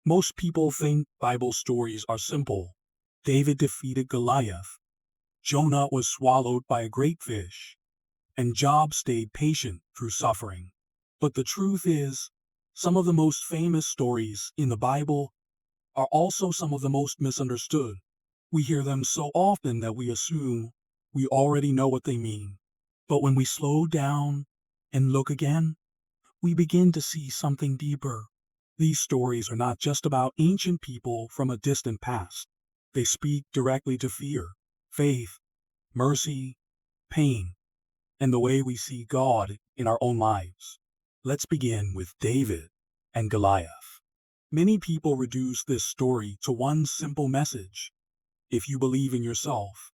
Most people think Bible stories are simple. David defeated Goliath. Jonah was swallowed by a great fish. And Job stayed patient through suffering. But the truth is, some of the most famous stories in the Bible are also some of the most misunderstood. We hear them so often that we assume we already know what they mean. But when we slow down and look again, we begin to see something deeper. These stories are not just about ancient people from a distant past. They speak directly to fear, faith, mercy, pain, and the way we see God in our own lives. Let's begin with David and Goliath. Many people reduce this story to one simple message. If you believe in yourself,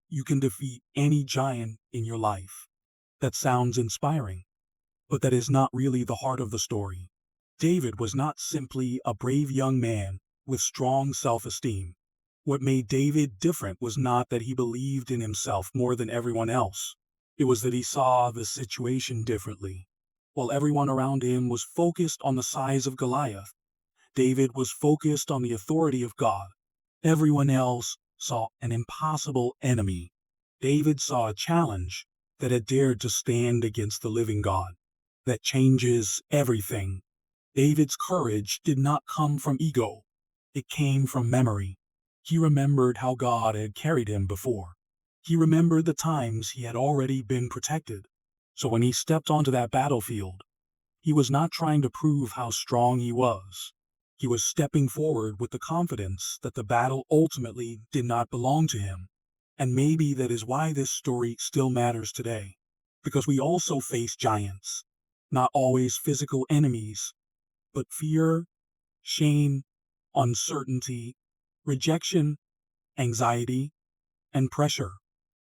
you can defeat any giant in your life. That sounds inspiring, but that is not really the heart of the story. David was not simply a brave young man with strong self-esteem. What made David different was not that he believed in himself more than everyone else. It was that he saw the situation differently. While everyone around him was focused on the size of Goliath, David was focused on the authority of God. Everyone else saw an impossible enemy. David saw a challenge that had dared to stand against the living God. That changes everything. David's courage did not come from ego. It came from memory. He remembered how God had carried him before. He remembered the times he had already been protected. So when he stepped onto that battlefield, he was not trying to prove how strong he was. He was stepping forward with the confidence that the battle ultimately did not belong to him. And maybe that is why this story still matters today. Because we also face giants. Not always physical enemies, but fear, shame, uncertainty, rejection, anxiety, and pressure.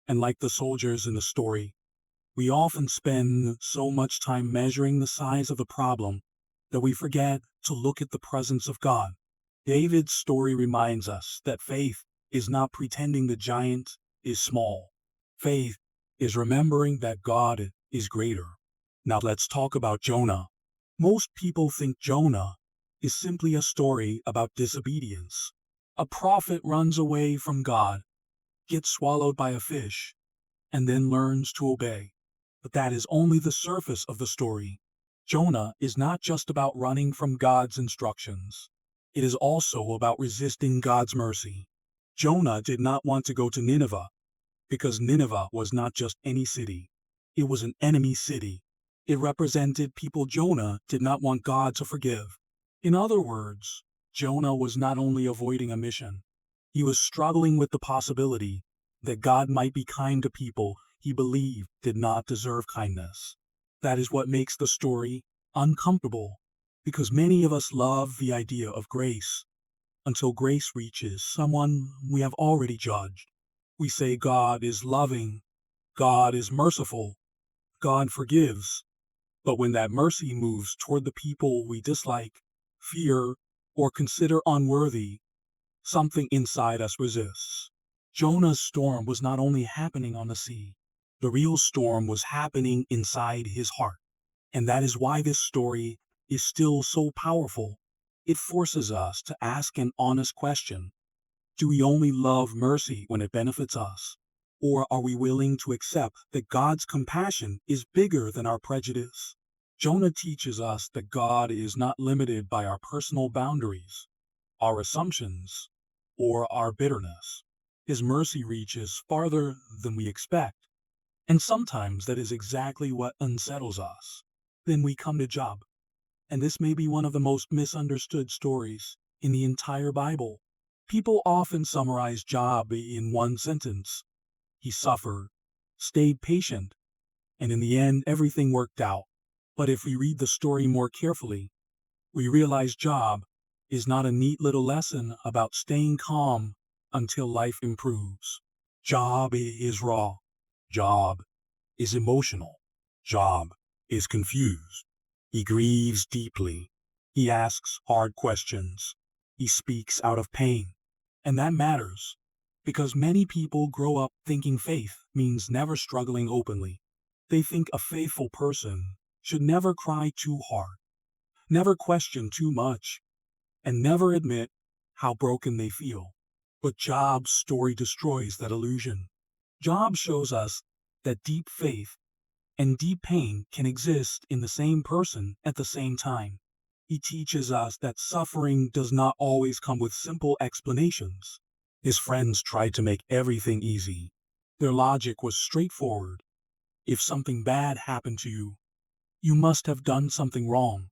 And like the soldiers in the story, we often spend so much time measuring the size of the problem that we forget to look at the presence of God. David's story reminds us that faith is not pretending the giant is small. Faith is remembering that God is greater. Now let's talk about Jonah. Most people think Jonah is simply a story about disobedience. A prophet runs away from God, gets swallowed by a fish, and then learns to obey. But that is only the surface of the story. Jonah is not just about running from God's instructions. It is also about resisting God's mercy. Jonah did not want to go to Nineveh because Nineveh was not just any city. It was an enemy city. It represented people Jonah did not want God to forgive. In other words, Jonah was not only avoiding a mission, he was struggling with the possibility that God might be kind to people he believed did not deserve kindness. That is what makes the story uncomfortable, because many of us love the idea of grace until grace reaches someone we have already judged. We say God is loving, God is merciful, God forgives. But when that mercy moves toward the people we dislike, fear, or consider unworthy, something inside us resists. Jonah's storm was not only happening on the sea. The real storm was happening inside his heart. And that is why this story is still so powerful. It forces us to ask an honest question. Do we only love mercy when it benefits us? Or are we willing to accept that God's compassion is bigger than our prejudice? Jonah teaches us that God is not limited by our personal boundaries, our assumptions, or our bitterness. His mercy reaches farther than we expect. And sometimes that is exactly what unsettles us. Then we come to Job. And this may be one of the most misunderstood stories in the entire Bible. People often summarize Job in one sentence. He suffered, stayed patient, and in the end everything worked out. But if we read the story more carefully, we realize Job is not a neat little lesson about staying calm until life improves. Job is raw. Job is emotional. Job is confused. He grieves deeply. He asks hard questions. He speaks out of pain. And that matters, because many people grow up thinking faith means never struggling openly. They think a faithful person should never cry too hard, never question too much, and never admit how broken they feel. But Job's story destroys that illusion. Job shows us that deep faith and deep pain can exist in the same person at the same time. He teaches us that suffering does not always come with simple explanations. His friends tried to make everything easy. Their logic was straightforward. If something bad happened to you, you must have done something wrong.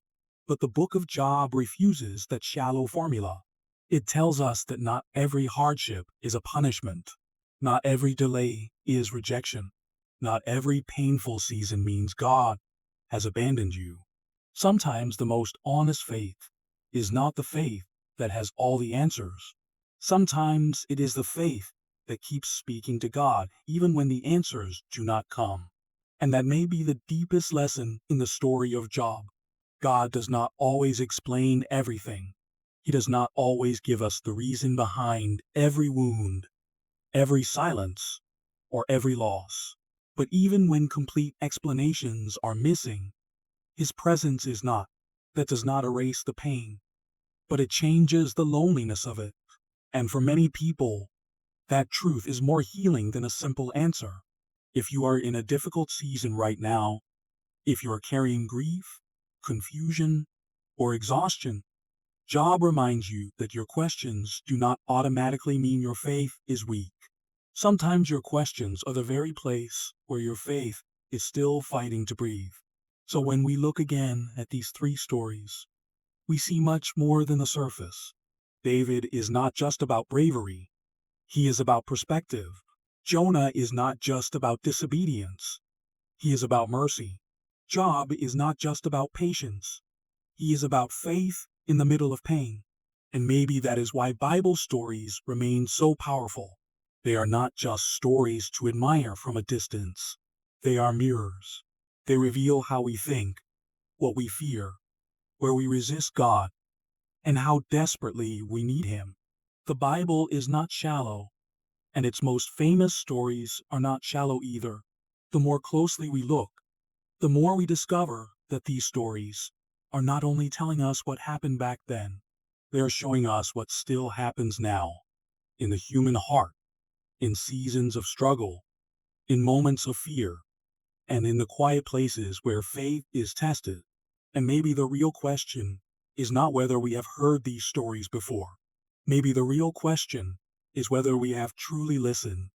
But the book of Job refuses that shallow formula. It tells us that not every hardship is a punishment. Not every delay is rejection. Not every painful season means God has abandoned you. Sometimes the most honest faith is not the faith that has all the answers. Sometimes it is the faith that keeps speaking to God even when the answers do not come. And that may be the deepest lesson in the story of Job. God does not always explain everything. He does not always give us the reason behind every wound, every silence, or every loss. But even when complete explanations are missing, His presence is not. That does not erase the pain, but it changes the loneliness of it. And for many people, that truth is more healing than a simple answer. If you are in a difficult season right now, if you are carrying grief, confusion, or exhaustion, Job reminds you that your questions do not automatically mean your faith is weak. Sometimes your questions are the very place where your faith is still fighting to breathe. So when we look again at these three stories, we see much more than the surface. David is not just about bravery, he is about perspective. Jonah is not just about disobedience, he is about mercy. Job is not just about patience, he is about faith in the middle of pain. And maybe that is why Bible stories remain so powerful. They are not just stories to admire from a distance. They are mirrors. They reveal how we think, what we fear, where we resist God, and how desperately we need Him. The Bible is not shallow, and its most famous stories are not shallow either. The more closely we look, the more we discover that these stories are not only telling us what happened back then, they are showing us what still happens now, in the human heart, in seasons of struggle, in moments of fear, and in the quiet places where faith is tested. And maybe the real question is not whether we have heard these stories before. Maybe the real question is whether we have truly listened.